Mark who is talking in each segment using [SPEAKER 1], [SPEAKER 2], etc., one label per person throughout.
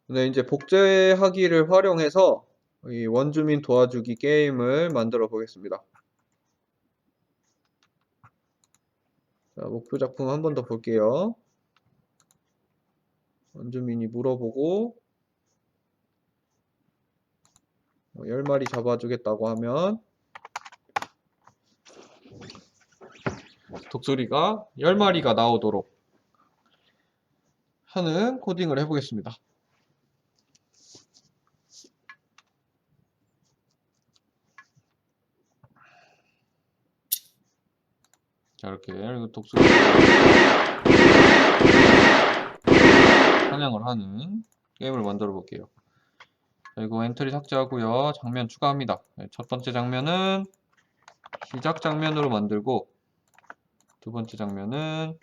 [SPEAKER 1] 네, 이제 복제하기를 활용해서 이 원주민 도와주기 게임을 만들어 보겠습니다. 자, 목표 작품 한 번 더 볼게요. 원주민이 물어보고 10마리 잡아주겠다고 하면 독수리가 10마리가 나오도록 하는 코딩을 해보겠습니다. 자, 이렇게 독수리 사냥을 하는 게임을 만들어 볼게요. 자, 이거 엔트리 삭제하고요. 장면 추가합니다. 네, 첫 번째 장면은 시작 장면으로 만들고 두 번째 장면은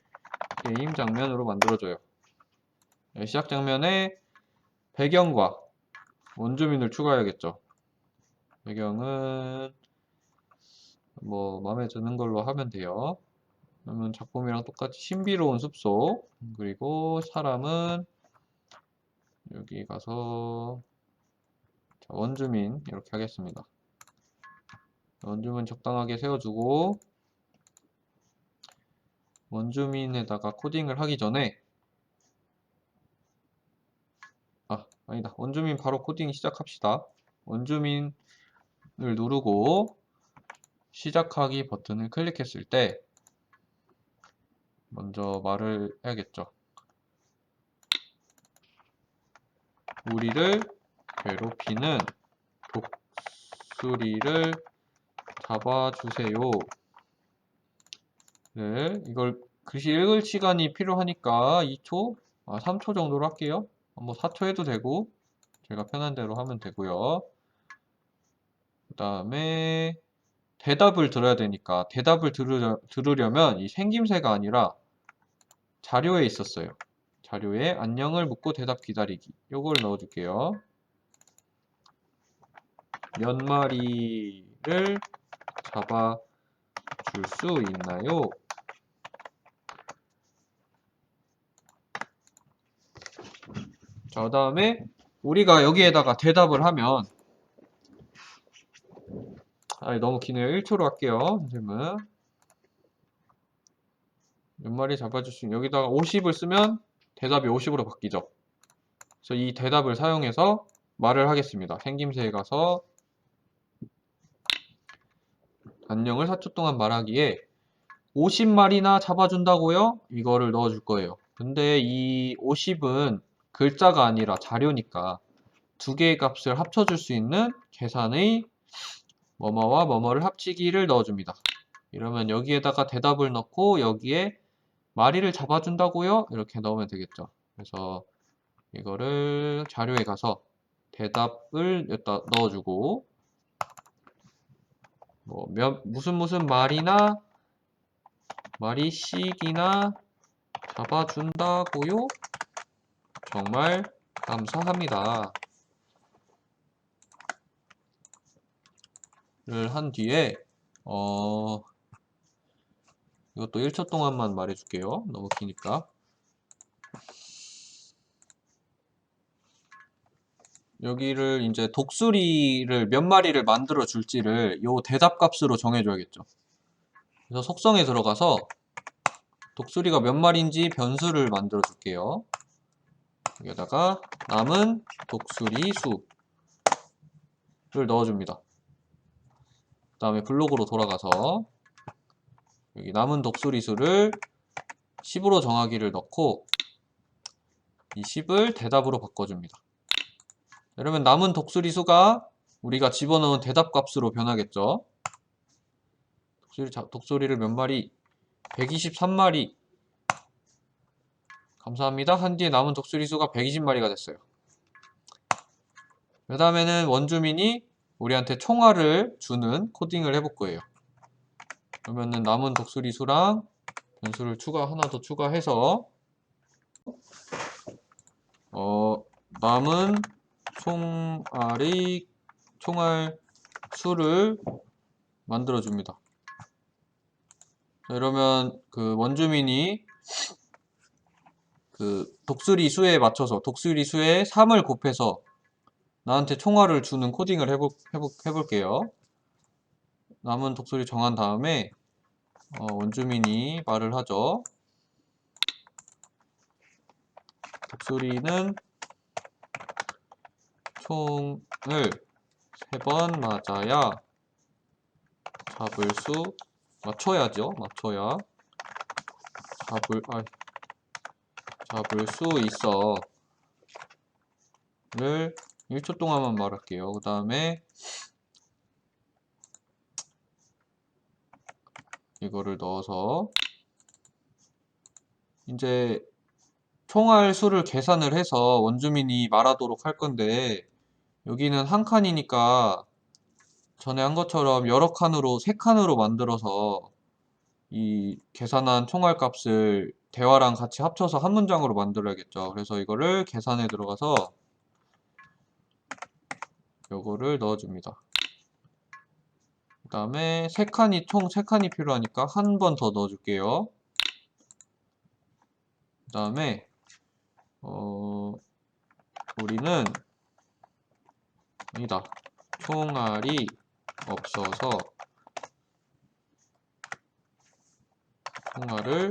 [SPEAKER 1] 게임 장면으로 만들어줘요. 네, 시작 장면에 배경과 원주민을 추가해야겠죠. 배경은 뭐 마음에 드는 걸로 하면 돼요. 그러면 작품이랑 똑같이 신비로운 숲속, 그리고 사람은 여기 가서 원주민 이렇게 하겠습니다. 원주민 적당하게 세워주고 원주민에다가 코딩을 하기 전에 아니다. 원주민 바로 코딩 시작합시다. 원주민을 누르고 시작하기 버튼을 클릭했을 때 먼저 말을 해야겠죠. 우리를 괴롭히는 독수리를 잡아주세요. 네, 이걸 글씨 읽을 시간이 필요하니까 2초, 3초 정도로 할게요. 뭐 4초 해도 되고 제가 편한 대로 하면 되고요. 그 다음에 대답을 들어야 되니까 대답을 들으려면 이 생김새가 아니라 자료에 있었어요. 자료에 안녕을 묻고 대답 기다리기. 요걸 넣어줄게요. 몇 마리를 잡아줄 수 있나요? 자, 그 다음에 우리가 여기에다가 대답을 하면 너무 기네요. 1초로 할게요. 선생님은 몇 마리 잡아줄 수 있는 여기다가 50을 쓰면 대답이 50으로 바뀌죠. 그래서 이 대답을 사용해서 말을 하겠습니다. 생김새에 가서 안녕을 4초 동안 말하기에 50마리나 잡아준다고요? 이거를 넣어줄 거예요. 근데 이 50은 글자가 아니라 자료니까 두 개의 값을 합쳐줄 수 있는 계산의 뭐뭐와 뭐뭐를 합치기를 넣어줍니다. 이러면 여기에다가 대답을 넣고 여기에 마리를 잡아준다고요? 이렇게 넣으면 되겠죠. 그래서 이거를 자료에 가서 대답을 여기다 넣어주고 뭐 무슨 말이나 마리씩이나 잡아준다고요? 정말 감사합니다. 를 한 뒤에 이것도 1초 동안만 말해줄게요. 너무 기니까. 여기를 이제 독수리를 몇 마리를 만들어 줄지를 요 대답 값으로 정해줘야겠죠. 그래서 속성에 들어가서 독수리가 몇 마리인지 변수를 만들어 줄게요. 여기다가 남은 독수리 수를 넣어줍니다. 그 다음에 블록으로 돌아가서 여기 남은 독수리 수를 10으로 정하기를 넣고 이 10을 대답으로 바꿔줍니다. 이러면 남은 독수리 수가 우리가 집어넣은 대답 값으로 변하겠죠. 독수리를 몇 마리? 123마리. 감사합니다. 한 뒤에 남은 독수리 수가 120마리가 됐어요. 그 다음에는 원주민이 우리한테 총알을 주는 코딩을 해볼 거예요. 그러면은 남은 독수리 수랑 변수를 하나 더 추가해서 남은 총알 수를 만들어 줍니다. 이러면 그 원주민이 그 그 독수리 수에 맞춰서 독수리 수에 3을 곱해서 나한테 총알을 주는 코딩을 해볼게요. 남은 독수리 정한 다음에 원주민이 말을 하죠. 독수리는 총을 3번 맞아야 맞춰야죠. 맞춰야 잡을 수 있어. 를 1초 동안만 말할게요. 그 다음에 이거를 넣어서 이제 총알 수를 계산을 해서 원주민이 말하도록 할 건데, 여기는 한 칸이니까 전에 한 것처럼 여러 칸으로 3칸으로 만들어서 이 계산한 총알 값을 대화랑 같이 합쳐서 한 문장으로 만들어야겠죠. 그래서 이거를 계산에 들어가서 요거를 넣어줍니다. 그 다음에 총 3칸이 필요하니까 한 번 더 넣어줄게요. 그 다음에 우리는 아니다. 총알이 없어서 총알을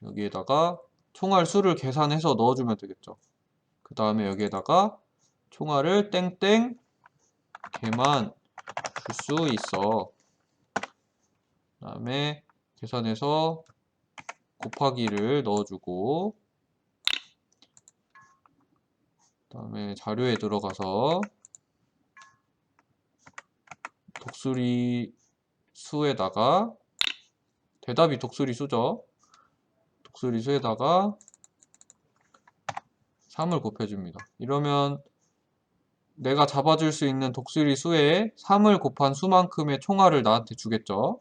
[SPEAKER 1] 여기에다가 총알 수를 계산해서 넣어주면 되겠죠. 그 다음에 여기에다가 총알을 땡땡 개만 줄 수 있어. 그 다음에 계산해서 곱하기를 넣어주고, 그 다음에 자료에 들어가서 독수리 수에다가 대답이 독수리 수죠. 독수리 수에다가 3을 곱해줍니다. 이러면 내가 잡아줄 수 있는 독수리 수에 3을 곱한 수만큼의 총알을 나한테 주겠죠.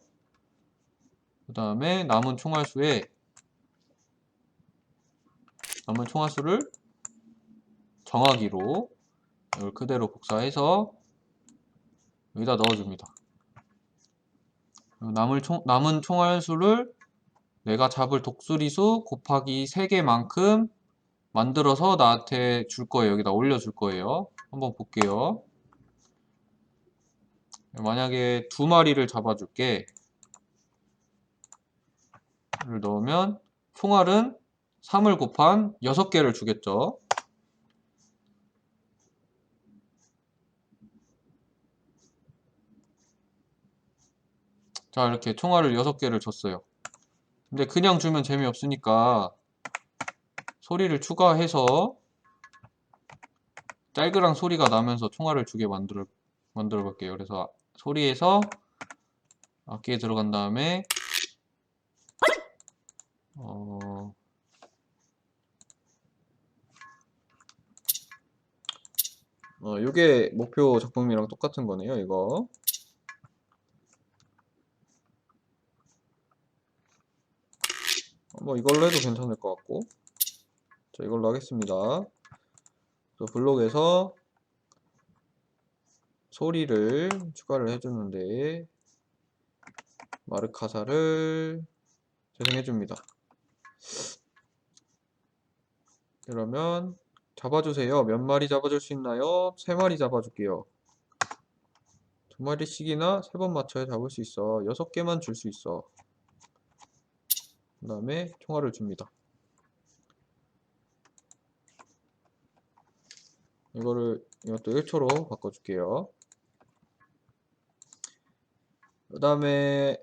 [SPEAKER 1] 그 다음에 남은 총알 수를 정하기로 이걸 그대로 복사해서 여기다 넣어줍니다. 남은 총알 수를 내가 잡을 독수리 수 곱하기 3개만큼 만들어서 나한테 줄 거예요. 여기다 올려줄 거예요. 한번 볼게요. 만약에 2마리를 잡아줄게. 를 넣으면 총알은 3을 곱한 6개를 주겠죠. 자, 이렇게 총알을 6개를 줬어요. 근데 그냥 주면 재미없으니까 소리를 추가해서 짤그랑 소리가 나면서 총알을 주게 만들어 볼게요. 그래서 소리에서 악기에 들어간 다음에 요게 목표 작품이랑 똑같은 거네요, 이거. 뭐 이걸로 해도 괜찮을 것 같고. 자, 이걸로 하겠습니다. 블록에서 소리를 추가를 해주는데 마르카사를 재생해줍니다. 그러면 잡아주세요. 몇 마리 잡아줄 수 있나요? 3마리 잡아줄게요. 2마리씩이나 3번 맞춰야 잡을 수 있어. 6개만 줄 수 있어. 그 다음에 총알을 줍니다. 이것도 1초로 바꿔줄게요. 그 다음에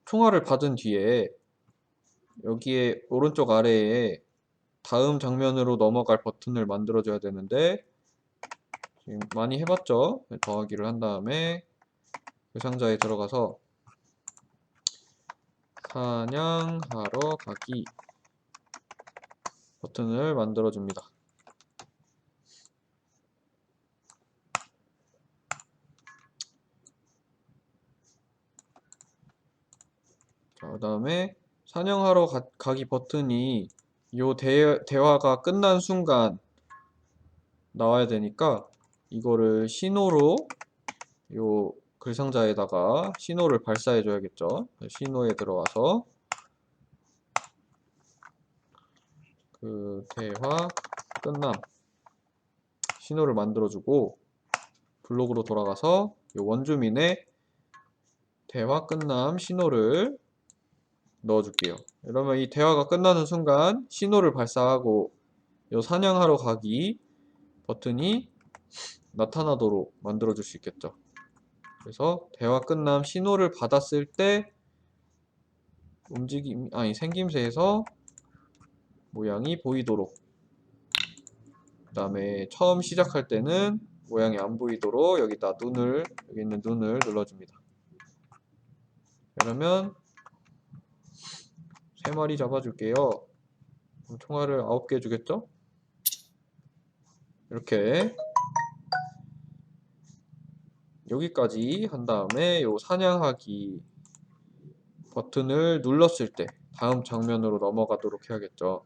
[SPEAKER 1] 총알을 받은 뒤에 여기에 오른쪽 아래에 다음 장면으로 넘어갈 버튼을 만들어줘야 되는데, 지금 많이 해봤죠? 더하기를 한 다음에 그 상자에 들어가서 사냥하러 가기 버튼을 만들어줍니다. 자, 그 다음에 사냥하러 가기 버튼이 요 대화가 끝난 순간 나와야 되니까 이거를 신호로 요 글상자에다가 신호를 발사해 줘야겠죠. 신호에 들어가서 그 대화 끝남 신호를 만들어주고 블록으로 돌아가서 이 원주민의 대화 끝남 신호를 넣어줄게요. 이러면 이 대화가 끝나는 순간 신호를 발사하고 이 사냥하러 가기 버튼이 나타나도록 만들어줄 수 있겠죠. 그래서 대화 끝남 신호를 받았을 때 생김새에서 모양이 보이도록, 그 다음에 처음 시작할 때는 모양이 안 보이도록 여기다 여기 있는 눈을 눌러줍니다. 그러면 3마리 잡아줄게요. 그럼 총알을 9개 주겠죠? 이렇게 여기까지 한 다음에 요 사냥하기 버튼을 눌렀을 때 다음 장면으로 넘어가도록 해야겠죠.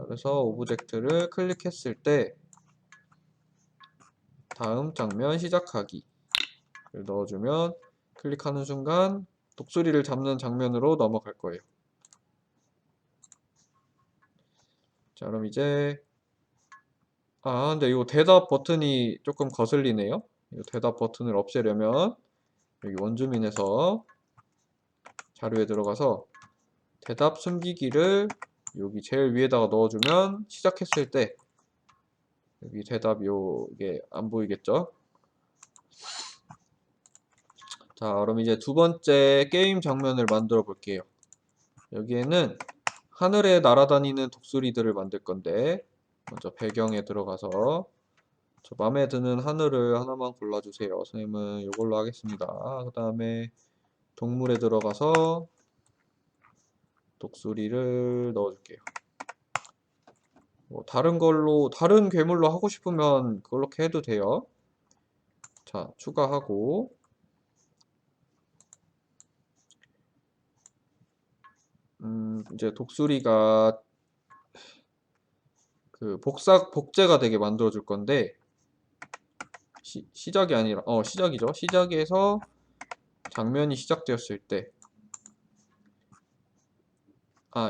[SPEAKER 1] 그래서 오브젝트를 클릭했을 때 다음 장면 시작하기를 넣어주면 클릭하는 순간 독수리를 잡는 장면으로 넘어갈 거예요. 자, 그럼 이제 근데 이 대답 버튼이 조금 거슬리네요. 이 대답 버튼을 없애려면 여기 원주민에서 자료에 들어가서 대답 숨기기를 여기 제일 위에다가 넣어주면 시작했을 때 여기 대답 이게 안 보이겠죠? 자, 그럼 이제 두 번째 게임 장면을 만들어 볼게요. 여기에는 하늘에 날아다니는 독수리들을 만들 건데 먼저 배경에 들어가서 저 마음에 드는 하늘을 하나만 골라주세요. 선생님은 이걸로 하겠습니다. 그 다음에 동물에 들어가서 독수리를 넣어줄게요. 다른 괴물로 하고 싶으면 그렇게 해도 돼요. 자, 추가하고 이제 독수리가 그 복제가 되게 만들어 줄 건데 시작이 아니라 시작이죠. 시작에서 장면이 시작되었을 때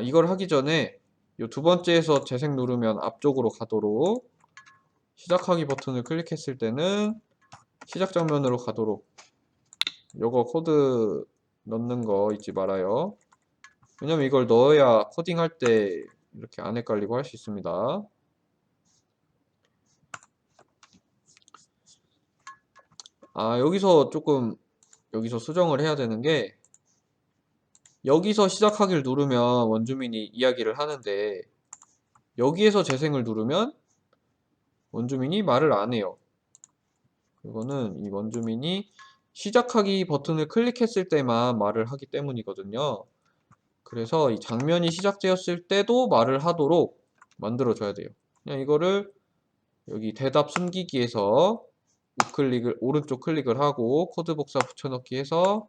[SPEAKER 1] 이걸 하기 전에 이 두 번째에서 재생 누르면 앞쪽으로 가도록 시작하기 버튼을 클릭했을 때는 시작 장면으로 가도록 요거 코드 넣는 거 잊지 말아요. 왜냐면 이걸 넣어야 코딩할 때 이렇게 안 헷갈리고 할 수 있습니다. 여기서 수정을 해야 되는 게 여기서 시작하기를 누르면 원주민이 이야기를 하는데 여기에서 재생을 누르면 원주민이 말을 안 해요. 이거는 이 원주민이 시작하기 버튼을 클릭했을 때만 말을 하기 때문이거든요. 그래서 이 장면이 시작되었을 때도 말을 하도록 만들어줘야 돼요. 그냥 이거를 여기 대답 숨기기에서 오른쪽 클릭을 하고 코드 복사 붙여넣기 해서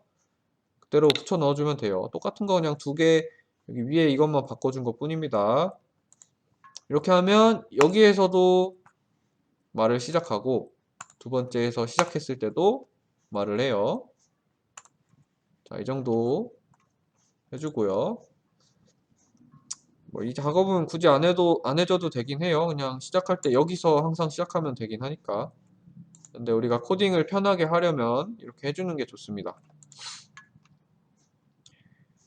[SPEAKER 1] 그대로 붙여 넣어주면 돼요. 똑같은 거 그냥 두 개 여기 위에 이것만 바꿔준 것 뿐입니다. 이렇게 하면 여기에서도 말을 시작하고 두 번째에서 시작했을 때도 말을 해요. 자, 이 정도 해주고요. 이 작업은 굳이 안 해줘도 되긴 해요. 그냥 시작할 때 여기서 항상 시작하면 되긴 하니까. 근데 우리가 코딩을 편하게 하려면 이렇게 해주는 게 좋습니다.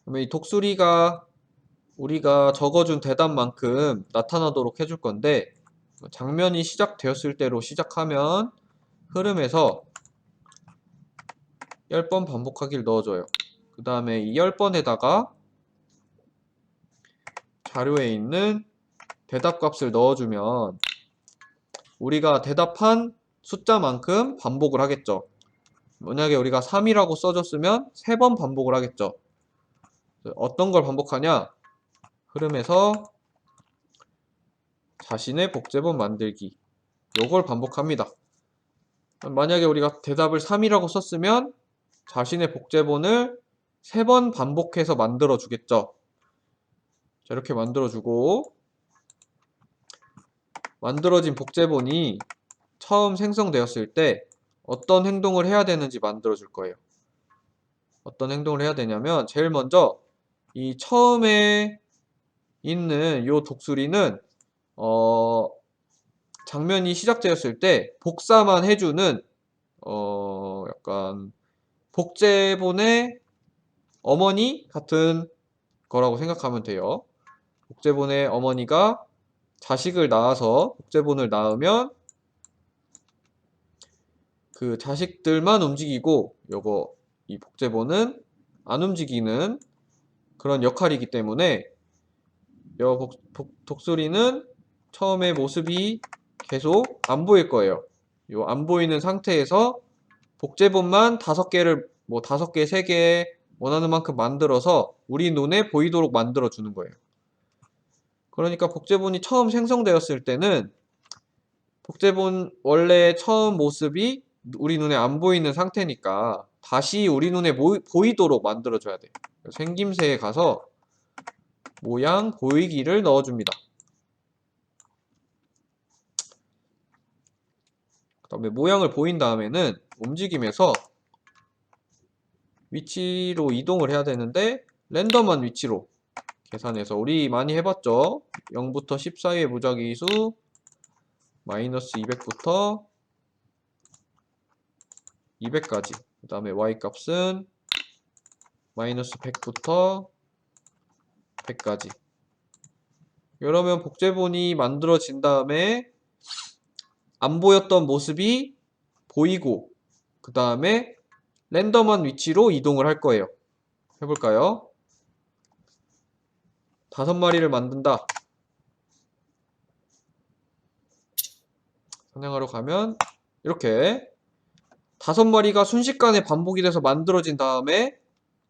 [SPEAKER 1] 그러면 이 독수리가 우리가 적어준 대답만큼 나타나도록 해줄 건데 장면이 시작되었을 때로 시작하면 흐름에서 10번 반복하기를 넣어줘요. 그 다음에 이 10번에다가 자료에 있는 대답 값을 넣어주면 우리가 대답한 숫자만큼 반복을 하겠죠. 만약에 우리가 3이라고 써줬으면 3번 반복을 하겠죠. 어떤 걸 반복하냐? 흐름에서 자신의 복제본 만들기 요걸 반복합니다. 만약에 우리가 대답을 3이라고 썼으면 자신의 복제본을 3번 반복해서 만들어 주겠죠. 자, 이렇게 만들어 주고 만들어진 복제본이 처음 생성되었을 때 어떤 행동을 해야 되는지 만들어 줄 거예요. 어떤 행동을 해야 되냐면 제일 먼저 이 처음에 있는 요 독수리는 장면이 시작되었을 때 복사만 해주는 약간 복제본의 어머니 같은 거라고 생각하면 돼요. 복제본의 어머니가 자식을 낳아서 복제본을 낳으면 그 자식들만 움직이고 이 복제본은 안 움직이는 그런 역할이기 때문에 독수리는 처음에 모습이 계속 안 보일 거예요. 요 안 보이는 상태에서 복제본만 5개를 뭐 5개, 3개 원하는 만큼 만들어서 우리 눈에 보이도록 만들어 주는 거예요. 그러니까 복제본이 처음 생성되었을 때는 복제본 원래 처음 모습이 우리 눈에 안 보이는 상태니까 다시 우리 눈에 보이도록 만들어 줘야 돼요. 생김새에 가서 모양 보이기를 넣어줍니다. 그 다음에 모양을 보인 다음에는 움직임에서 위치로 이동을 해야 되는데 랜덤한 위치로 계산해서 우리 많이 해봤죠? 0부터 10 사이의 무작위 수 마이너스 200부터 200까지 그 다음에 y값은 마이너스 100부터 100까지 이러면 복제본이 만들어진 다음에 안 보였던 모습이 보이고 그 다음에 랜덤한 위치로 이동을 할 거예요. 해볼까요? 5마리를 만든다. 사냥하러 가면 이렇게 5마리가 순식간에 반복이 돼서 만들어진 다음에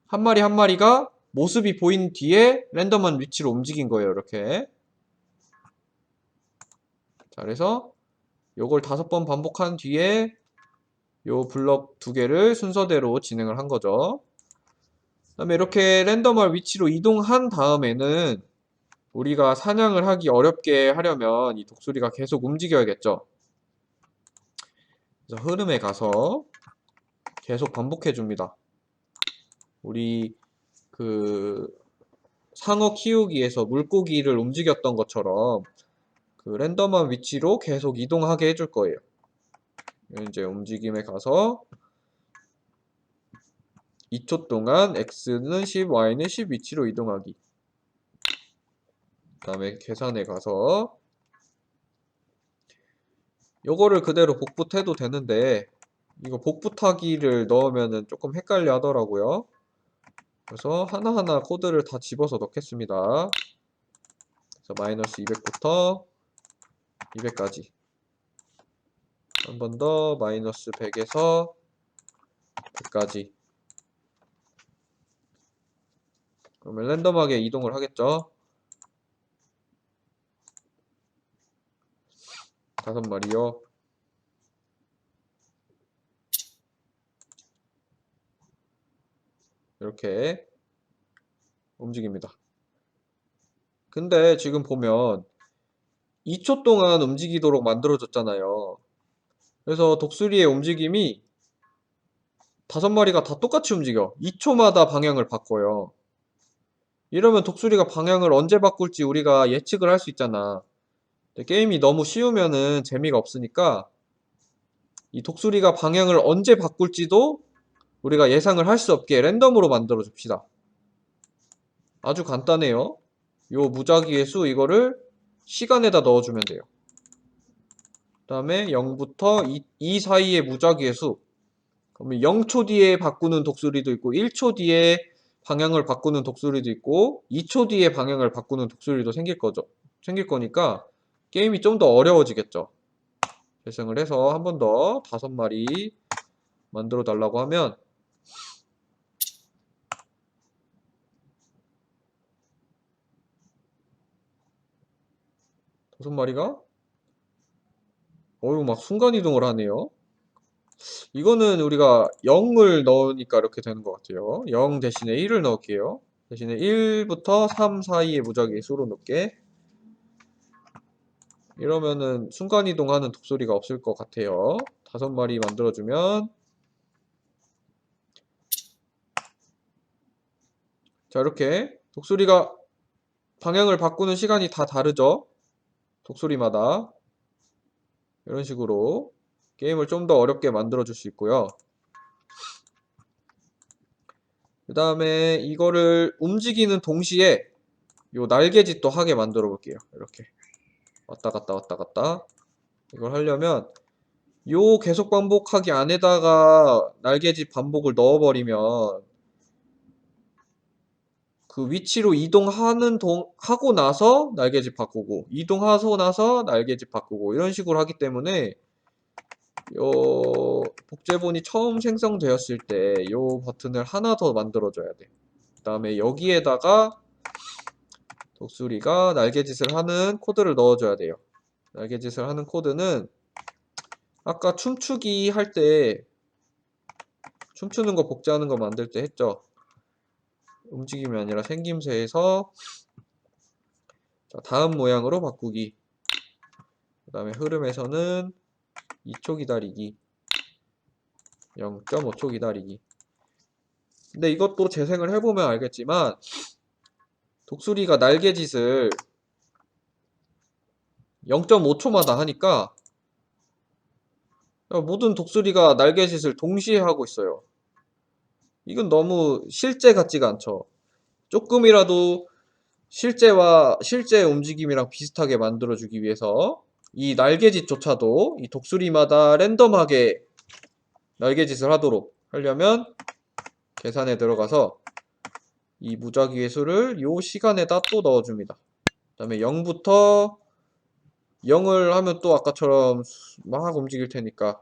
[SPEAKER 1] 한 마리 한 마리가 모습이 보인 뒤에 랜덤한 위치로 움직인 거예요. 이렇게. 자, 그래서 요걸 5번 반복한 뒤에 요 블럭 2개를 순서대로 진행을 한 거죠. 그 다음에 이렇게 랜덤한 위치로 이동한 다음에는 우리가 사냥을 하기 어렵게 하려면 이 독수리가 계속 움직여야겠죠. 그래서 흐름에 가서 계속 반복해 줍니다. 우리 그 상어 키우기에서 물고기를 움직였던 것처럼 그 랜덤한 위치로 계속 이동하게 해줄 거예요. 이제 움직임에 가서 2초 동안 x는 10, y는 10 위치로 이동하기. 그 다음에 계산에 가서 요거를 그대로 복붙해도 되는데 이거 복붙하기를 넣으면은 조금 헷갈려 하더라고요. 그래서 하나하나 코드를 다 집어서 넣겠습니다. 그래서 마이너스 200부터 200까지 한 번 더 마이너스 100에서 100까지 그러면 랜덤하게 이동을 하겠죠. 5마리요. 이렇게 움직입니다. 근데 지금 보면 2초 동안 움직이도록 만들어졌잖아요. 그래서 독수리의 움직임이 5마리가 다 똑같이 움직여. 2초마다 방향을 바꿔요. 이러면 독수리가 방향을 언제 바꿀지 우리가 예측을 할 수 있잖아. 게임이 너무 쉬우면은 재미가 없으니까 이 독수리가 방향을 언제 바꿀지도 우리가 예상을 할 수 없게 랜덤으로 만들어 줍시다. 아주 간단해요. 요 무작위의 수 이거를 시간에다 넣어주면 돼요. 그 다음에 0부터 2 사이의 무작위의 수. 그러면 0초 뒤에 바꾸는 독수리도 있고 1초 뒤에 방향을 바꾸는 독수리도 있고 2초 뒤에 방향을 바꾸는 독수리도 생길 거니까 게임이 좀 더 어려워지겠죠. 재생을 해서 한 번 더 5마리 만들어 달라고 하면 5마리가 막 순간이동을 하네요. 이거는 우리가 0을 넣으니까 이렇게 되는 것 같아요. 0 대신에 1을 넣을게요. 대신에 1부터 3 사이의 무작위 수로 넣게. 이러면은 순간이동하는 독수리가 없을 것 같아요. 5마리 만들어주면 자 이렇게 독수리가 방향을 바꾸는 시간이 다 다르죠. 독수리마다. 이런 식으로 게임을 좀 더 어렵게 만들어 줄 수 있고요. 그 다음에 이거를 움직이는 동시에 요 날개짓도 하게 만들어 볼게요. 이렇게 왔다 갔다 왔다 갔다. 이걸 하려면 요 계속 반복하기 안에다가 날개짓 반복을 넣어버리면 그 위치로 하고 나서 날개짓 바꾸고 이동하고 나서 날개짓 바꾸고 이런 식으로 하기 때문에 요 복제본이 처음 생성되었을 때 요 버튼을 하나 더 만들어줘야 돼. 그 다음에 여기에다가 독수리가 날개짓을 하는 코드를 넣어줘야 돼요. 날개짓을 하는 코드는 아까 춤추기 할 때 춤추는 거 복제하는 거 만들 때 했죠. 움직임이 아니라 생김새에서 자, 다음 모양으로 바꾸기. 그 다음에 흐름에서는 2초 기다리기, 0.5초 기다리기. 근데 이것도 재생을 해보면 알겠지만 독수리가 날개짓을 0.5초마다 하니까 모든 독수리가 날개짓을 동시에 하고 있어요. 이건 너무 실제 같지가 않죠. 조금이라도 실제 움직임이랑 비슷하게 만들어주기 위해서 이 날개짓조차도 이 독수리마다 랜덤하게 날개짓을 하도록 하려면 계산에 들어가서 이 무작위의 수를 요 시간에다 또 넣어줍니다. 그 다음에 0부터 0을 하면 또 아까처럼 막 움직일 테니까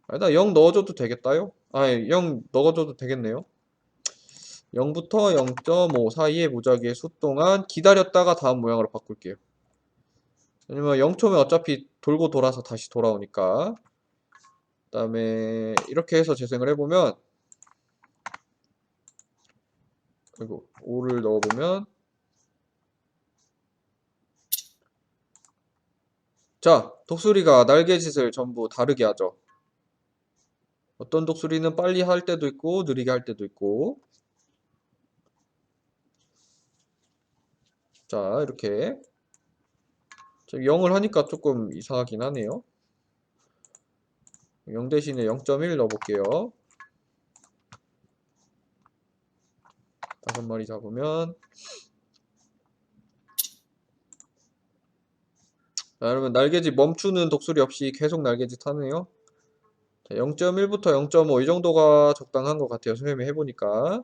[SPEAKER 1] 아니다 0 넣어줘도 되겠다요? 아니 0 넣어줘도 되겠네요. 0부터 0.5 사이의 무작위의 수 동안 기다렸다가 다음 모양으로 바꿀게요. 왜냐면 0초면 어차피 돌고 돌아서 다시 돌아오니까. 그 다음에 이렇게 해서 재생을 해보면 그리고 5를 넣어보면 자 독수리가 날개짓을 전부 다르게 하죠. 어떤 독수리는 빨리 할 때도 있고 느리게 할 때도 있고 자 이렇게 0을 하니까 조금 이상하긴 하네요. 0 대신에 0.1 넣어볼게요. 5마리 잡으면 자, 여러분 날개짓 멈추는 독수리 없이 계속 날개짓 하네요. 0.1부터 0.5 이 정도가 적당한 것 같아요. 선생님이 해보니까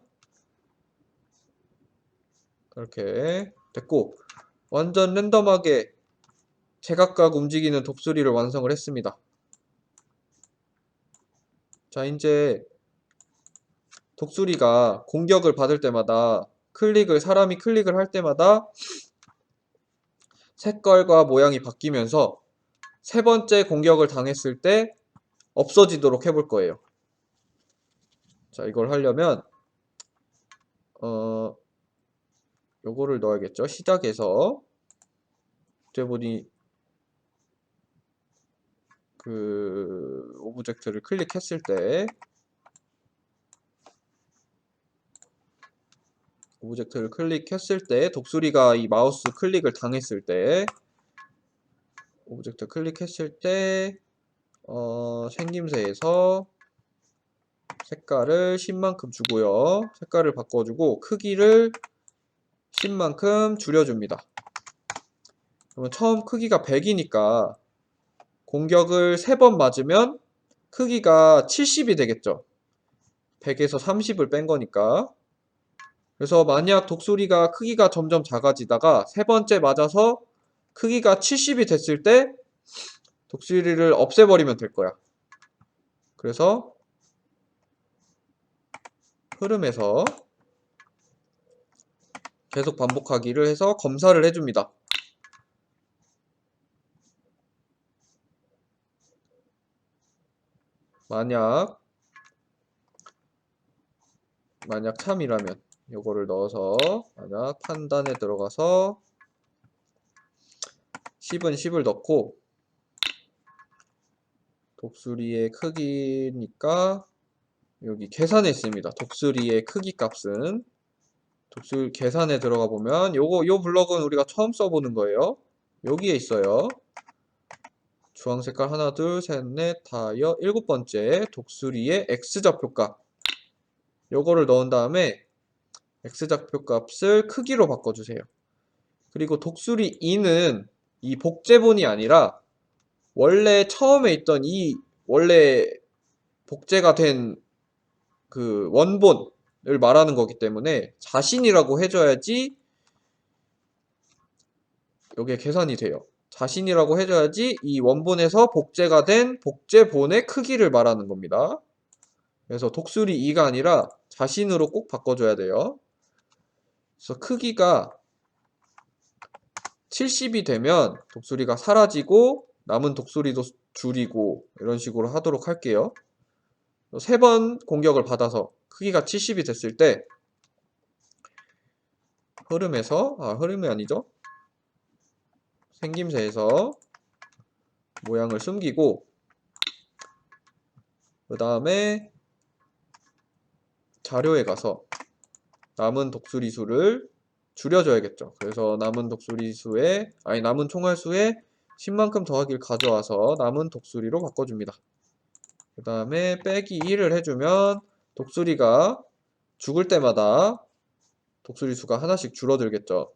[SPEAKER 1] 이렇게 됐고 완전 랜덤하게 제각각 움직이는 독수리를 완성을 했습니다. 자 이제 독수리가 공격을 받을 때마다 사람이 클릭을 할 때마다 색깔과 모양이 바뀌면서 세 번째 공격을 당했을 때 없어지도록 해볼 거예요. 자 이걸 하려면 요거를 넣어야겠죠. 시작에서 복제본이 그 오브젝트를 클릭했을 때 독수리가 이 마우스 클릭을 당했을 때 오브젝트 클릭했을 때 생김새에서 색깔을 10만큼 주고요. 색깔을 바꿔주고 크기를 10만큼 줄여줍니다. 그러면 처음 크기가 100이니까 공격을 3번 맞으면 크기가 70이 되겠죠. 100에서 30을 뺀 거니까. 그래서 만약 독수리가 크기가 점점 작아지다가 세 번째 맞아서 크기가 70이 됐을 때 독수리를 없애버리면 될 거야. 그래서 흐름에서 계속 반복하기를 해서 검사를 해줍니다. 만약 참이라면 요거를 넣어서 만약 판단에 들어가서 10은 10을 넣고 독수리의 크기니까 여기 계산했습니다. 독수리의 크기 값은 독수리 계산에 들어가 보면 요 블럭은 우리가 처음 써보는 거예요. 여기에 있어요. 주황 색깔 하나, 둘, 셋, 넷, 다, 여, 7번째 독수리의 X좌표값. 요거를 넣은 다음에 X좌표값을 크기로 바꿔주세요. 그리고 독수리 2는 이 복제본이 아니라 원래 처음에 있던 이 원래 복제가 된 그 원본을 말하는 거기 때문에 자신이라고 해줘야지 여기에 계산이 돼요. 자신이라고 해줘야지 이 원본에서 복제가 된 복제본의 크기를 말하는 겁니다. 그래서 독수리 2가 아니라 자신으로 꼭 바꿔줘야 돼요. 그래서 크기가 70이 되면 독수리가 사라지고 남은 독수리도 줄이고 이런 식으로 하도록 할게요. 3번 공격을 받아서 크기가 70이 됐을 때 흐름이 아니죠? 생김새에서 모양을 숨기고 그 다음에 자료에 가서 남은 독수리 수를 줄여줘야겠죠. 그래서 남은 총알 수에 10만큼 더하기를 가져와서 남은 독수리로 바꿔줍니다. 그 다음에 빼기 1을 해주면 독수리가 죽을 때마다 독수리 수가 하나씩 줄어들겠죠.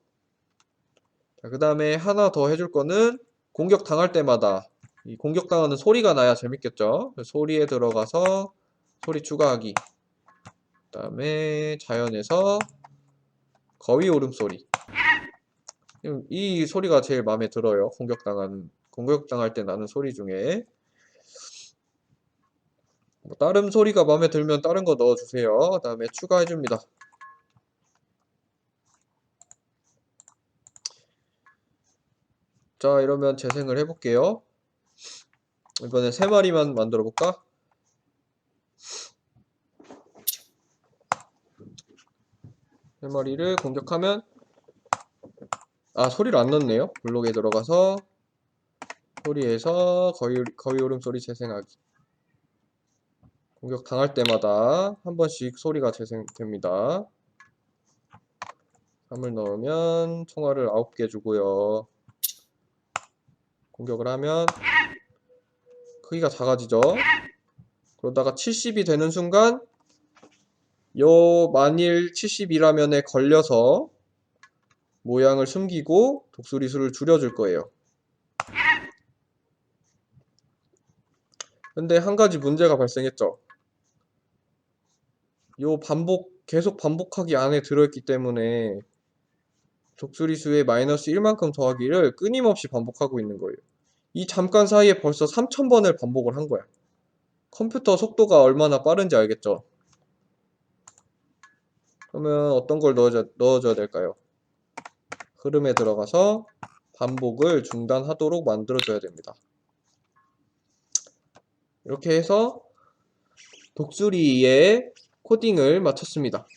[SPEAKER 1] 그 다음에 하나 더 해줄 거는 공격 당할 때마다 이 공격당하는 소리가 나야 재밌겠죠. 소리에 들어가서 소리 추가하기. 그 다음에 자연에서 거위 울음소리. 이 소리가 제일 마음에 들어요. 공격당할 때 나는 소리 중에. 뭐 다른 소리가 마음에 들면 다른 거 넣어주세요. 그 다음에 추가해줍니다. 자, 이러면 재생을 해볼게요. 이번에 3마리만 만들어 볼까? 세 마리를 공격하면 소리를 안 넣네요. 블록에 들어가서 소리에서 거위 울음소리 재생하기. 공격 당할 때마다 한 번씩 소리가 재생됩니다. 3을 넣으면 총알을 9개 주고요. 공격을 하면 크기가 작아지죠. 그러다가 70이 되는 순간 만일 70이라면에 걸려서 모양을 숨기고 독수리 수를 줄여줄 거예요. 근데 한 가지 문제가 발생했죠. 계속 반복하기 안에 들어있기 때문에 독수리 수의 마이너스 1만큼 더하기를 끊임없이 반복하고 있는 거예요. 이 잠깐 사이에 벌써 3000번을 반복을 한 거야. 컴퓨터 속도가 얼마나 빠른지 알겠죠? 그러면 어떤 걸 넣어줘야 될까요? 흐름에 들어가서 반복을 중단하도록 만들어줘야 됩니다. 이렇게 해서 독수리의 코딩을 마쳤습니다.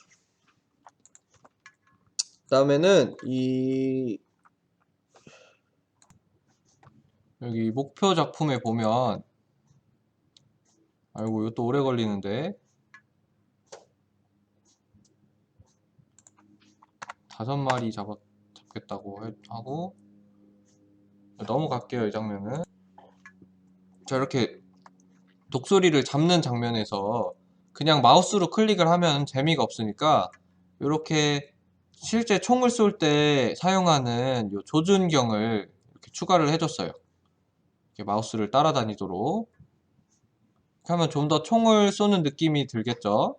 [SPEAKER 1] 다음에는 여기 목표 작품에 보면 아이고 이것도 오래 걸리는데 5마리 잡겠다고 하고 넘어갈게요. 이 장면은 자 이렇게 독수리를 잡는 장면에서 그냥 마우스로 클릭을 하면 재미가 없으니까 이렇게 실제 총을 쏠 때 사용하는 요 조준경을 이렇게 추가를 해줬어요. 이렇게 마우스를 따라다니도록 이렇게 하면 좀 더 총을 쏘는 느낌이 들겠죠.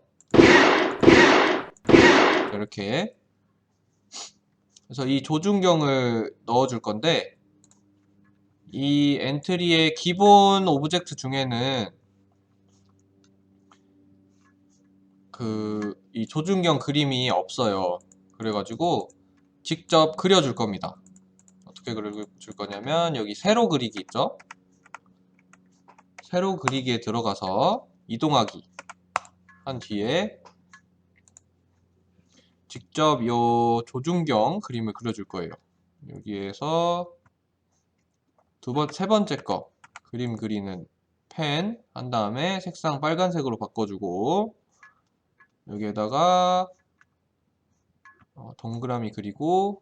[SPEAKER 1] 이렇게 그래서 이 조준경을 넣어줄 건데 이 엔트리의 기본 오브젝트 중에는 이 조준경 그림이 없어요. 그래가지고 직접 그려줄 겁니다. 어떻게 그려줄 거냐면 여기 세로 그리기 있죠? 세로 그리기에 들어가서 이동하기 한 뒤에 직접 요 조준경 그림을 그려줄 거예요. 여기에서 세 번째 거 그림 그리는 펜 한 다음에 색상 빨간색으로 바꿔주고 여기에다가 동그라미 그리고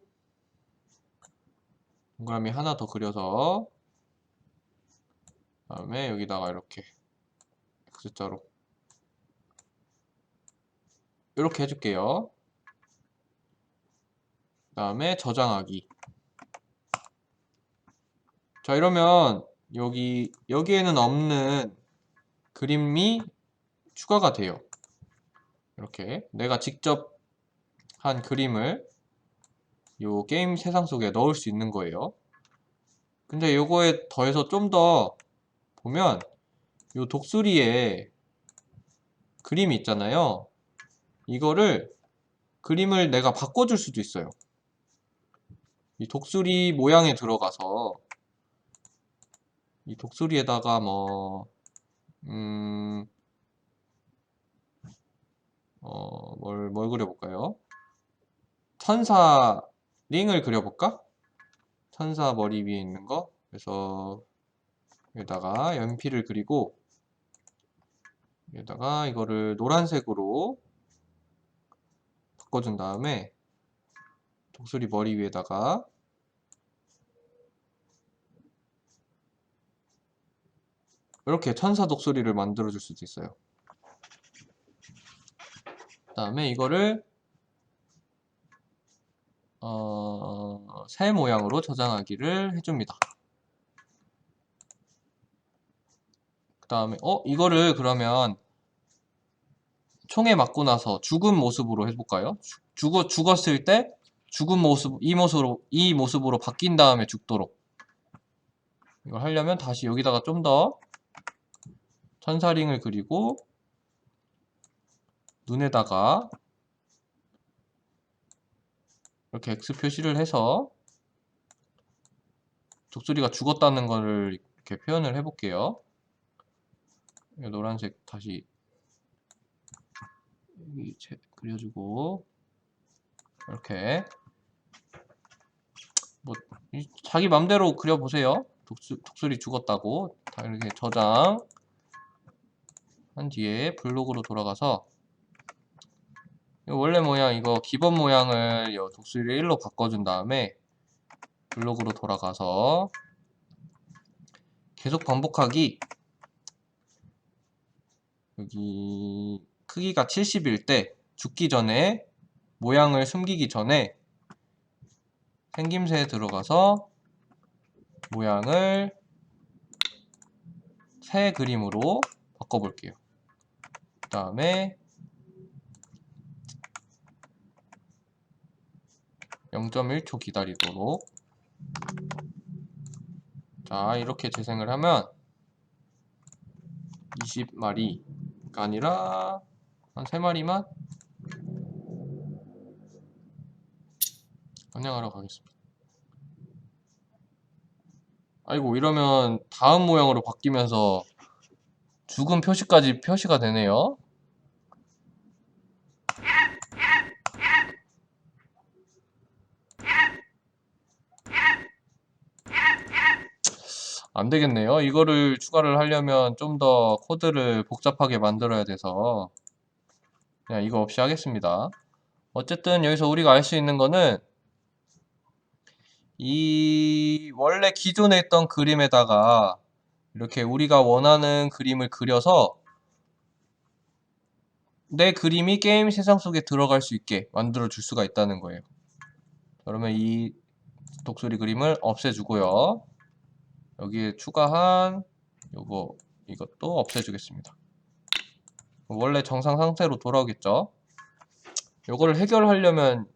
[SPEAKER 1] 동그라미 하나 더 그려서 그다음에 여기다가 이렇게 X자로 이렇게 해줄게요. 그 다음에 저장하기. 자, 이러면 여기에는 없는 그림이 추가가 돼요. 이렇게 내가 직접 한 그림을 요 게임 세상 속에 넣을 수 있는 거예요. 근데 요거에 더해서 좀 더 보면 요 독수리에 그림이 있잖아요. 이거를 그림을 내가 바꿔줄 수도 있어요. 이 독수리 모양에 들어가서 이 독수리에다가 뭘 그려볼까요? 천사 링을 그려볼까? 천사 머리 위에 있는 거. 그래서 여기다가 연필을 그리고 여기다가 이거를 노란색으로 바꿔준 다음에 독수리 머리 위에다가 이렇게 천사 독수리를 만들어 줄 수도 있어요. 그 다음에 이거를 새 모양으로 저장하기를 해줍니다. 그 다음에 이거를 그러면 총에 맞고 나서 죽은 모습으로 해볼까요? 죽었을 때 죽은 모습, 이 모습으로 바뀐 다음에 죽도록. 이걸 하려면 다시 여기다가 좀 더 천사링을 그리고 눈에다가 이렇게 X 표시를 해서 독수리가 죽었다는 거를 이렇게 표현을 해볼게요. 노란색 다시 그려주고 이렇게 자기 맘대로 그려보세요. 독수리 죽었다고 다 이렇게 저장 한 뒤에 블록으로 돌아가서 원래 모양 이거 기본 모양을 독수리 1로 바꿔준 다음에 블록으로 돌아가서 계속 반복하기. 여기 크기가 70일 때 죽기 전에 모양을 숨기기 전에 생김새에 들어가서 모양을 새 그림으로 바꿔볼게요. 그 다음에 0.1초 기다리도록. 자, 이렇게 재생을 하면 20마리가 아니라 한 3마리만 감량하러 가겠습니다. 아이고, 이러면 다음 모양으로 바뀌면서 죽은 표시까지 표시가 되네요. 안 되겠네요. 이거를 추가를 하려면 좀 더 코드를 복잡하게 만들어야 돼서 그냥 이거 없이 하겠습니다. 어쨌든 여기서 우리가 알 수 있는 거는 이 원래 기존에 있던 그림에다가 이렇게 우리가 원하는 그림을 그려서 내 그림이 게임 세상 속에 들어갈 수 있게 만들어 줄 수가 있다는 거예요. 그러면 이 독수리 그림을 없애주고요. 여기에 추가한 이것도 없애주겠습니다. 원래 정상 상태로 돌아오겠죠. 이거를 해결하려면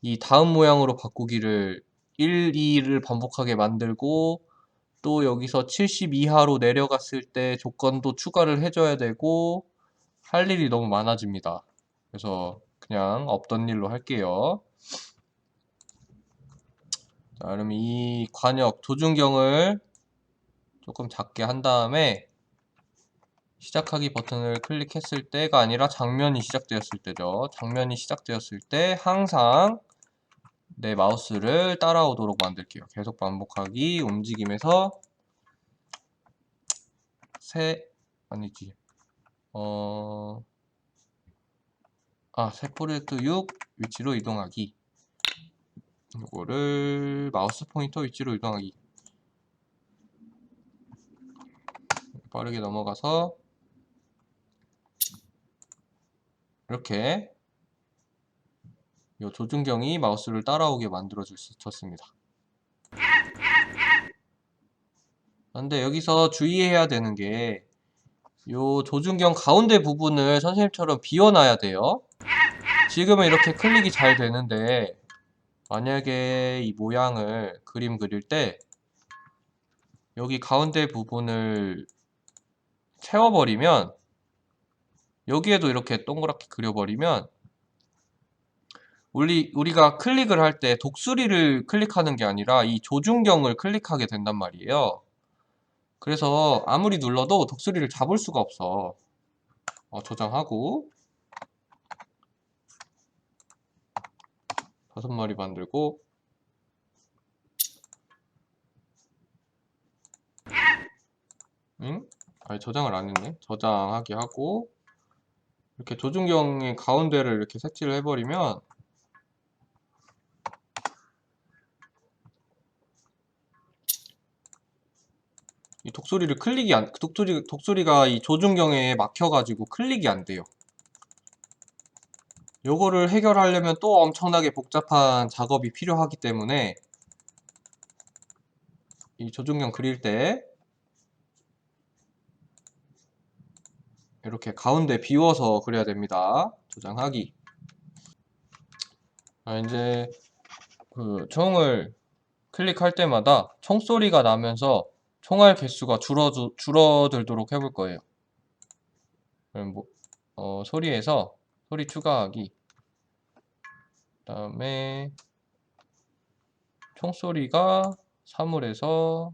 [SPEAKER 1] 이 다음 모양으로 바꾸기를 1, 2를 반복하게 만들고 또 여기서 70 이하로 내려갔을 때 조건도 추가를 해줘야 되고 할 일이 너무 많아집니다. 그래서 그냥 없던 일로 할게요. 자, 그럼 이 관역 조준경을 조금 작게 한 다음에 시작하기 버튼을 클릭했을 때가 아니라 장면이 시작되었을 때죠. 장면이 시작되었을 때 항상 내 마우스를 따라오도록 만들게요. 계속 반복하기 움직임에서 아니지 세 프로젝트 6 위치로 이동하기. 이거를 마우스 포인터 위치로 이동하기. 빠르게 넘어가서 이렇게 이 조준경이 마우스를 따라오게 만들어 줬습니다. 근데 여기서 주의해야 되는 게 요 조준경 가운데 부분을 선생님처럼 비워놔야 돼요. 지금은 이렇게 클릭이 잘 되는데 만약에 이 모양을 그림 그릴 때 여기 가운데 부분을 채워버리면, 여기에도 이렇게 동그랗게 그려버리면 우리가 클릭을 할 때 독수리를 클릭하는 게 아니라 이 조준경을 클릭하게 된단 말이에요. 그래서 아무리 눌러도 독수리를 잡을 수가 없어. 저장하고 5마리 만들고, 아니 저장을 안 했네. 저장하기 하고 이렇게 조준경의 가운데를 이렇게 색칠을 해버리면 이 독수리가 이 조준경에 막혀가지고 클릭이 안 돼요. 요거를 해결하려면 또 엄청나게 복잡한 작업이 필요하기 때문에 이 조준경 그릴 때 이렇게 가운데 비워서 그려야 됩니다. 저장하기. 이제 그 총을 클릭할 때마다 총소리가 나면서 총알 개수가 줄어들도록 해볼 거예요. 그럼 소리에서 소리 추가하기. 그 다음에 총소리가 사물에서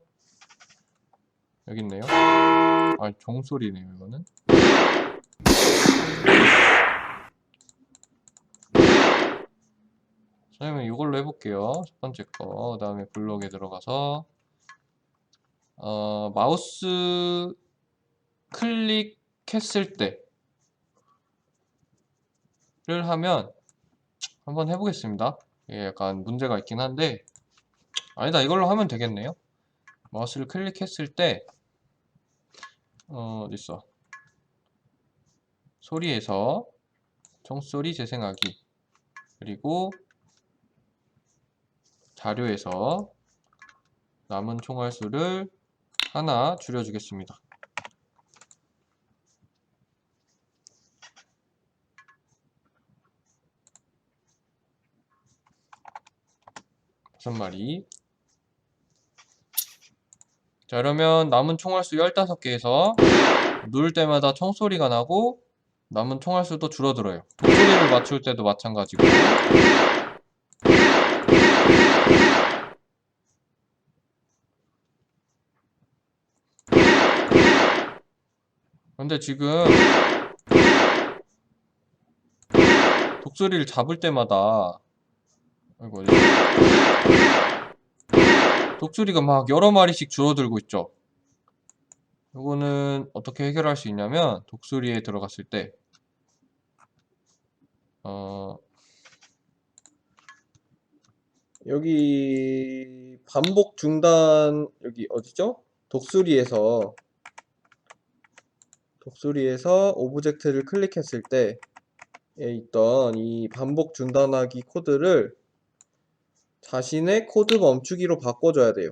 [SPEAKER 1] 여기 있네요. 종소리네요, 이거는. 그러면 이걸로 해볼게요. 첫 번째 거. 그 다음에 블록에 들어가서 마우스 클릭했을 때를 하면 한번 해보겠습니다. 이게 약간 문제가 있긴 한데, 아니다, 이걸로 하면 되겠네요. 마우스를 클릭했을 때 어딨어? 소리에서 총소리 재생하기, 그리고 자료에서 남은 총알 수를 하나 줄여주겠습니다. 다섯 마리. 자, 그러면 남은 총알 수 15개에서 누를 때마다 총소리가 나고 남은 총알 수도 줄어들어요. 독소리를 맞출 때도 마찬가지고. 근데 지금 독수리를 잡을 때마다 독수리가 막 여러 마리씩 줄어들고 있죠. 이거는 어떻게 해결할 수 있냐면, 독수리에 들어갔을 때 여기 반복 중단, 여기 어디죠? 독수리에서 오브젝트를 클릭했을 때에 있던 이 반복 중단하기 코드를 자신의 코드 멈추기로 바꿔줘야 돼요.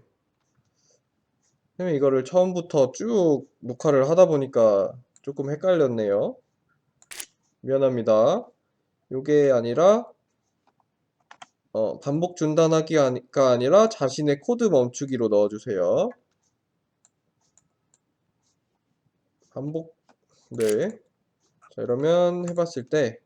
[SPEAKER 1] 그러면 이거를 처음부터 쭉 녹화를 하다 보니까 조금 헷갈렸네요. 미안합니다. 요게 아니라 반복 중단하기가 아니라 자신의 코드 멈추기로 넣어주세요. 네. 자, 이러면 해봤을 때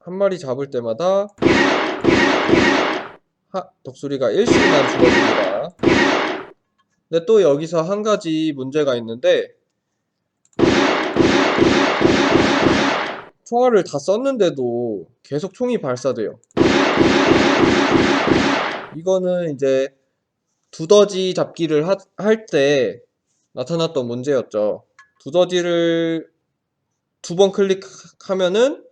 [SPEAKER 1] 한 마리 잡을 때마다 독수리가 1씩만 줄어듭니다. 근데 또 여기서 한 가지 문제가 있는데, 총알을 다 썼는데도 계속 총이 발사돼요. 이거는 이제 두더지 잡기를 할 때 나타났던 문제였죠. 두더지를 2번 클릭하면은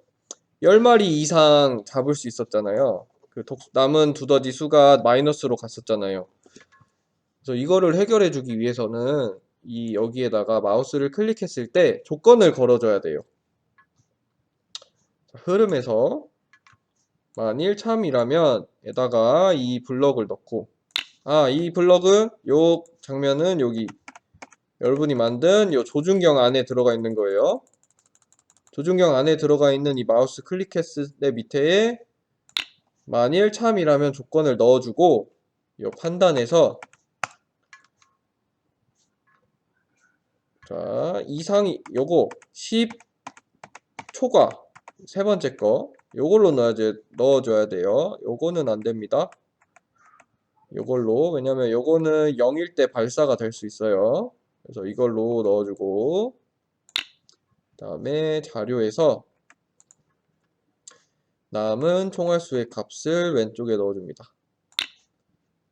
[SPEAKER 1] 10마리 이상 잡을 수 있었잖아요. 그 남은 두더지 수가 마이너스로 갔었잖아요. 그래서 이거를 해결해 주기 위해서는 여기에다가 마우스를 클릭했을 때 조건을 걸어줘야 돼요. 자, 흐름에서 만일 참이라면 에다가 이 블럭을 넣고, 이 블럭은 요 장면은 여기 여러분이 만든 요 조준경 안에 들어가 있는 거예요. 조준경 안에 들어가 있는 이 마우스 클릭했을 때 밑에 만일 참이라면 조건을 넣어주고 요 판단에서 자 이상이 요거 10 초과 세 번째 거 요걸로 넣어줘야 돼요. 요거는 안 됩니다. 요걸로, 왜냐면 요거는 0일 때 발사가 될 수 있어요. 그래서 이걸로 넣어주고, 그 다음에 자료에서 남은 총알수의 값을 왼쪽에 넣어줍니다.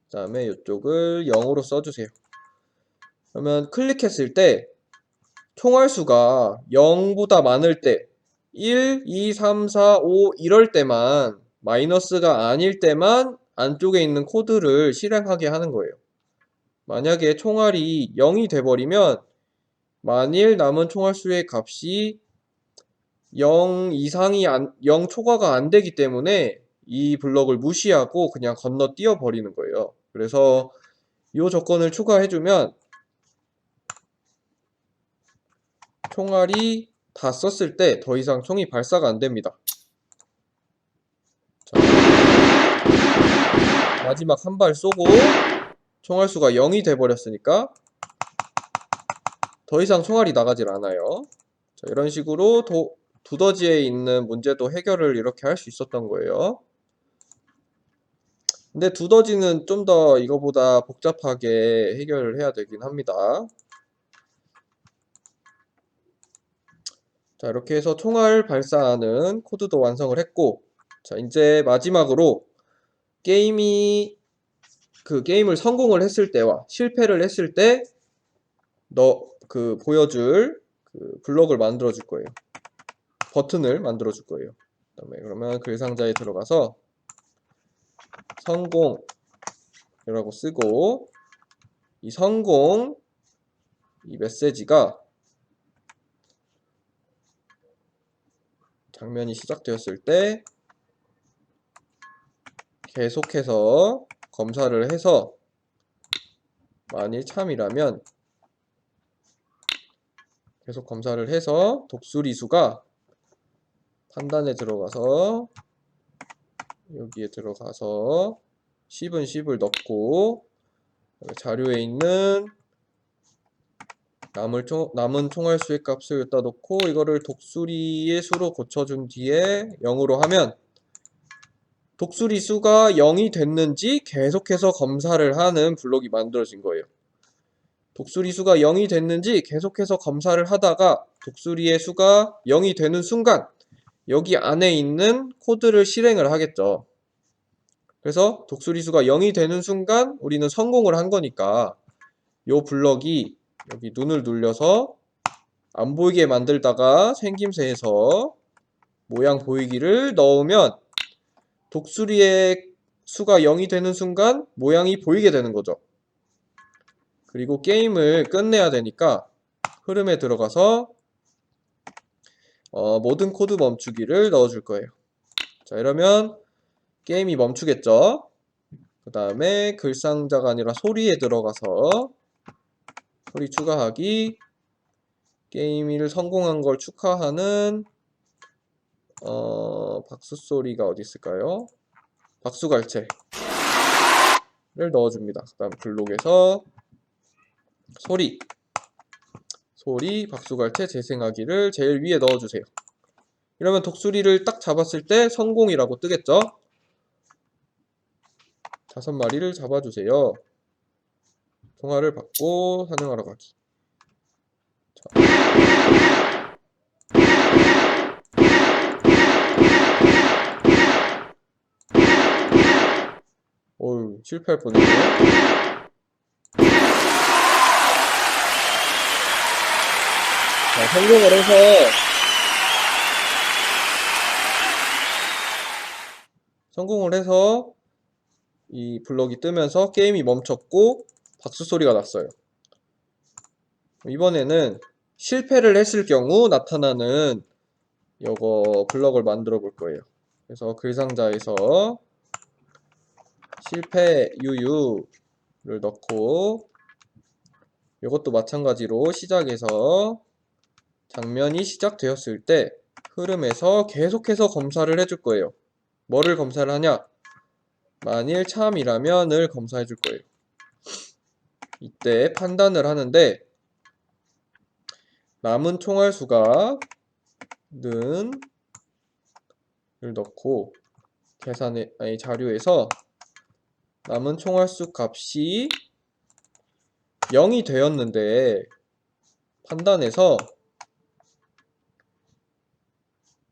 [SPEAKER 1] 그 다음에 이쪽을 0으로 써주세요. 그러면 클릭했을 때 총알수가 0보다 많을 때 1, 2, 3, 4, 5 이럴 때만, 마이너스가 아닐 때만 안쪽에 있는 코드를 실행하게 하는 거예요. 만약에 총알이 0이 돼버리면 만일 남은 총알수의 값이 0 이상이 0 초과가 안 되기 때문에 이 블럭을 무시하고 그냥 건너뛰어 버리는 거예요. 그래서 이 조건을 추가해주면 총알이 다 썼을 때 더 이상 총이 발사가 안 됩니다. 자, 마지막 한 발 쏘고 총알수가 0이 돼버렸으니까 더 이상 총알이 나가질 않아요. 자, 이런 식으로 두더지에 있는 문제도 해결을 이렇게 할 수 있었던 거예요. 근데 두더지는 좀 더 이거보다 복잡하게 해결을 해야 되긴 합니다. 자, 이렇게 해서 총알 발사하는 코드도 완성을 했고, 자, 이제 마지막으로 게임을 성공을 했을 때와 실패를 했을 때 보여줄 블럭을 만들어 줄 거예요. 버튼을 만들어 줄 거예요. 그러면 글 상자에 들어가서 성공이라고 쓰고, 이 성공 이 메시지가 장면이 시작되었을 때 계속해서 검사를 해서 만일 참이라면 계속 검사를 해서 독수리 수가 판단에 들어가서 여기에 들어가서 10은 10을 넣고 자료에 있는 남은 총알수의 값을 여기다 놓고 이거를 독수리의 수로 고쳐준 뒤에 0으로 하면 독수리 수가 0이 됐는지 계속해서 검사를 하는 블록이 만들어진 거예요. 독수리 수가 0이 됐는지 계속해서 검사를 하다가 독수리의 수가 0이 되는 순간 여기 안에 있는 코드를 실행을 하겠죠. 그래서 독수리 수가 0이 되는 순간 우리는 성공을 한 거니까 요 블럭이 여기 눈을 눌려서 안 보이게 만들다가 생김새에서 모양 보이기를 넣으면 독수리의 수가 0이 되는 순간 모양이 보이게 되는 거죠. 그리고 게임을 끝내야 되니까 흐름에 들어가서 모든 코드 멈추기를 넣어줄 거예요. 자, 이러면 게임이 멈추겠죠. 그 다음에 글상자가 아니라 소리에 들어가서 소리 추가하기, 게임을 성공한 걸 축하하는 박수 소리가 어디 있을까요? 박수갈채를 넣어줍니다. 그 다음 블록에서 소리 박수갈채 재생하기를 제일 위에 넣어주세요. 이러면 독수리를 딱 잡았을 때 성공이라고 뜨겠죠? 5마리를 잡아주세요. 통화를 받고 사냥하러 가기. 어휴, 실패할 뻔했네요. 자, 성공을 해서 이 블럭이 뜨면서 게임이 멈췄고 박수 소리가 났어요. 이번에는 실패를 했을 경우 나타나는 요거 블럭을 만들어 볼 거예요. 그래서 글상자에서 실패 유유를 넣고, 이것도 마찬가지로 시작에서 장면이 시작되었을 때 흐름에서 계속해서 검사를 해줄 거예요. 뭐를 검사를 하냐? 만일 참이라면을 검사해 줄 거예요. 이때 판단을 하는데, 남은 총알 수가 는 을 넣고 자료에서 남은 총알수 값이 0이 되었는데, 판단해서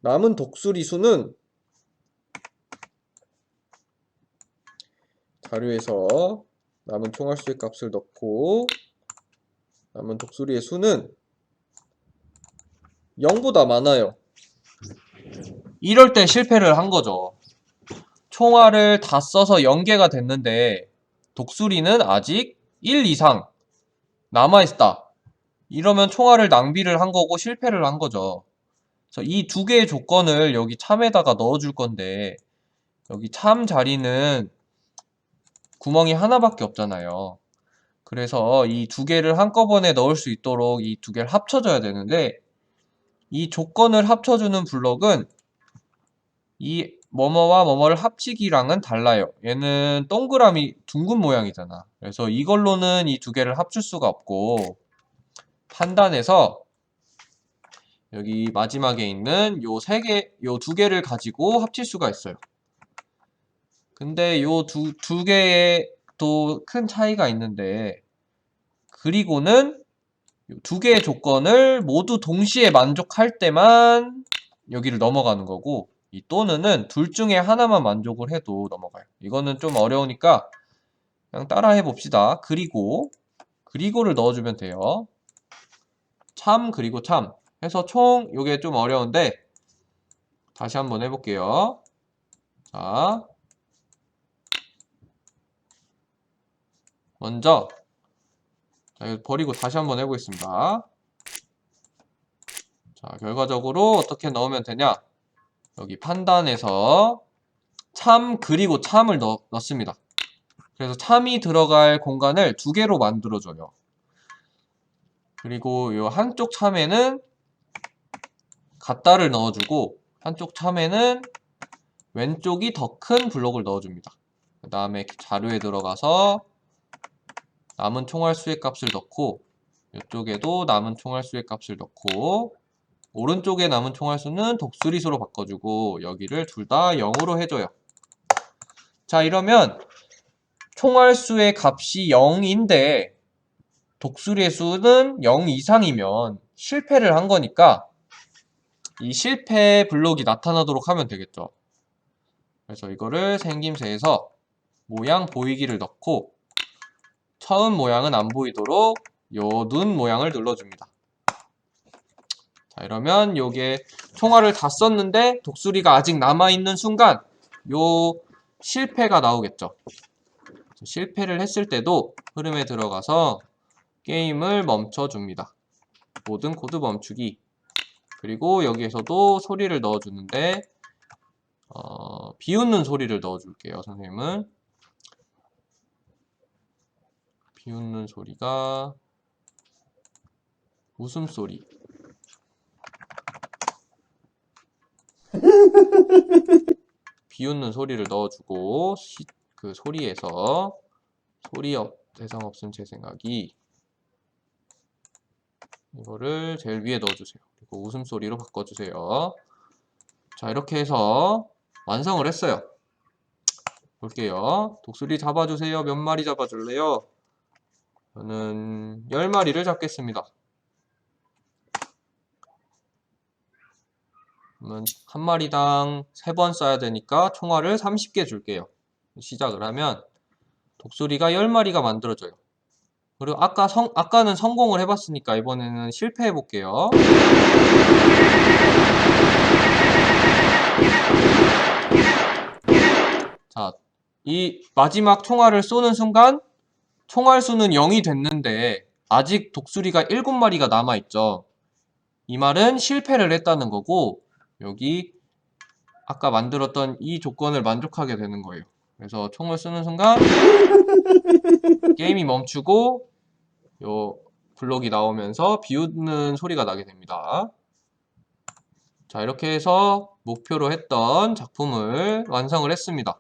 [SPEAKER 1] 남은 독수리 수는 자료에서 남은 총알수의 값을 넣고 남은 독수리의 수는 0보다 많아요. 이럴 때 실패를 한 거죠. 총알을 다 써서 0개가 됐는데 독수리는 아직 1 이상 남아있다. 이러면 총알을 낭비를 한 거고 실패를 한 거죠. 그래서 이 두 개의 조건을 여기 참에다가 넣어줄 건데, 여기 참 자리는 구멍이 하나밖에 없잖아요. 그래서 이 두 개를 한꺼번에 넣을 수 있도록 이 두 개를 합쳐줘야 되는데, 이 조건을 합쳐주는 블럭은 이 뭐뭐와 뭐뭐를 합치기랑은 달라요. 얘는 동그라미 둥근 모양이잖아. 그래서 이걸로는 이 두 개를 합칠 수가 없고, 판단해서 여기 마지막에 있는 요 두 개를 가지고 합칠 수가 있어요. 근데 요 두 개에 또 큰 차이가 있는데, 그리고는 두 개의 조건을 모두 동시에 만족할 때만 여기를 넘어가는 거고, 이 또는은 둘 중에 하나만 만족을 해도 넘어가요. 이거는 좀 어려우니까 그냥 따라 해봅시다. 그리고를 넣어주면 돼요. 참 그리고 참 해서 총, 요게 좀 어려운데 다시 한번 해볼게요. 자, 먼저 이거 버리고 다시 한번 해보겠습니다. 자, 결과적으로 어떻게 넣으면 되냐? 여기 판단에서 참 그리고 참을 넣습니다. 그래서 참이 들어갈 공간을 두 개로 만들어줘요. 그리고 이 한쪽 참에는 갖다를 넣어주고, 한쪽 참에는 왼쪽이 더 큰 블록을 넣어줍니다. 그 다음에 자료에 들어가서 남은 총알수의 값을 넣고, 이쪽에도 남은 총알수의 값을 넣고, 오른쪽에 남은 총알수는 독수리수로 바꿔주고, 여기를 둘 다 0으로 해줘요. 자, 이러면 총알수의 값이 0인데 독수리의 수는 0 이상이면 실패를 한 거니까 이 실패 블록이 나타나도록 하면 되겠죠. 그래서 이거를 생김새에서 모양 보이기를 넣고, 처음 모양은 안 보이도록 요 눈 모양을 눌러줍니다. 자, 이러면 요게 총알을 다 썼는데 독수리가 아직 남아있는 순간 요 실패가 나오겠죠. 실패를 했을 때도 흐름에 들어가서 게임을 멈춰줍니다. 모든 코드 멈추기. 그리고 여기에서도 소리를 넣어주는데, 비웃는 소리를 넣어줄게요. 선생님은 비웃는 소리가 웃음소리. 비웃는 소리를 넣어주고, 그 소리에서 대상 없음 제 생각이, 이거를 제일 위에 넣어주세요. 그리고 웃음소리로 바꿔주세요. 자, 이렇게 해서 완성을 했어요. 볼게요. 독수리 잡아주세요. 몇 마리 잡아줄래요? 저는 10마리를 잡겠습니다. 그러면 한 마리당 3번 써야 되니까 총알을 30개 줄게요. 시작을 하면 독수리가 10마리가 만들어져요. 그리고 아까는 성공을 해봤으니까 이번에는 실패해볼게요. 자, 이 마지막 총알을 쏘는 순간 총알 수는 0이 됐는데 아직 독수리가 7마리가 남아있죠. 이 말은 실패를 했다는 거고 여기 아까 만들었던 이 조건을 만족하게 되는 거예요. 그래서 총을 쏘는 순간 게임이 멈추고 요 블록이 나오면서 비웃는 소리가 나게 됩니다. 자, 이렇게 해서 목표로 했던 작품을 완성을 했습니다.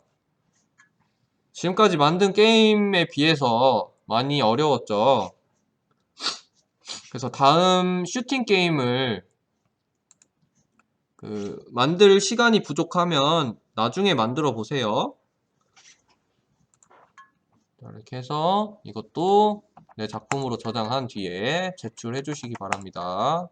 [SPEAKER 1] 지금까지 만든 게임에 비해서 많이 어려웠죠. 그래서 다음 슈팅 게임을 만들 시간이 부족하면 나중에 만들어 보세요. 이렇게 해서 이것도 내 작품으로 저장한 뒤에 제출해 주시기 바랍니다.